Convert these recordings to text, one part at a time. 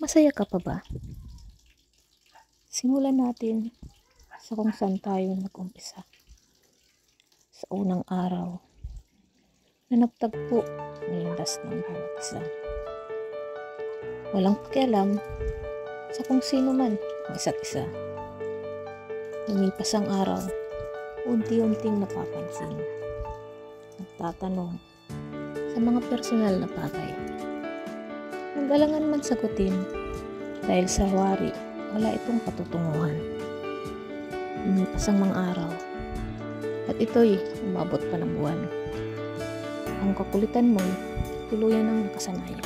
Masaya ka pa ba? Simulan natin sa kung saan tayo nag-umpisa. Sa unang araw na nagtagpo ng landas ng bawat isa. Walang pakialam sa kung sino man ang isa't isa. Lumipas ang araw, unti-unting napapansin. Nagtatanong sa mga personal na bagay. Nagalangan man sagutin dahil sa wari wala itong patutunguhan. Lumipas ang mga araw at ito'y umabot pa ng buwan. Ang kakulitan mo'y tuluyan ng nakasanayan.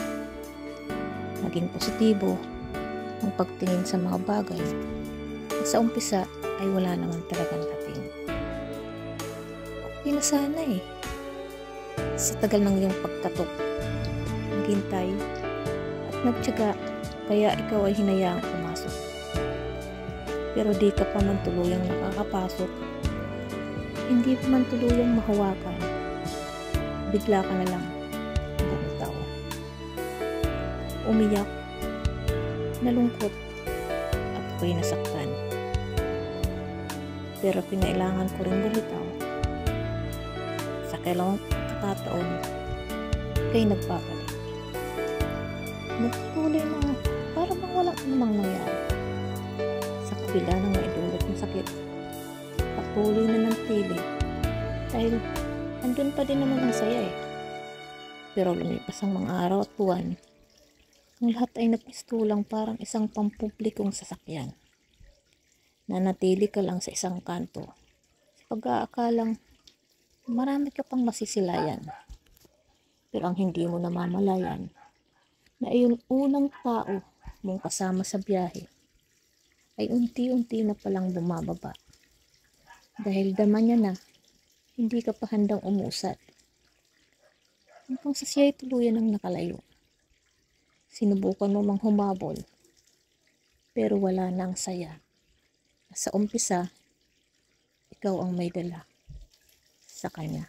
Naging positibo ang pagtingin sa mga bagay at sa umpisa ay wala naman talagang dating. Okay na sana eh. Sa tagal ng iyong pagkatok, naghintay at nagtiyaga, kaya ikaw ay hinayaang pumasok. Pero di ka pa man tuluyang nakakapasok, hindi pa man tuluyang mahawakan, bigla ka na lang bumitaw. Umiyak, nalungkot, at ako'y nasaktan. Pero pinailangan ko rin bumitaw. Sa kailangang pagkakataon, kay nagpapalit. Nagtuloy na para bang walang namang nangyari. Sa kabila ng naidulot ng sakit, patuloy na nagtili dahil andun pa din naman ang saya eh. Pero lumipas ang mga araw at buwan, ang lahat ay nagpistulang parang isang pampublikong sasakyan. Nanatili ka lang sa isang kanto sa pag-aakalang marami ka pang masisilayan. Pero ang hindi mo namamalayan na yung unang tao mong kasama sa biyahe ay unti-unti na palang bumababa. Dahil dama niya na, hindi ka pa handang umusat. Hanggang sa siya ay tuluyan ng nakalayo. Sinubukan mo mang humabol, pero wala na ang saya. Sa umpisa, ikaw ang may dala sa kanya.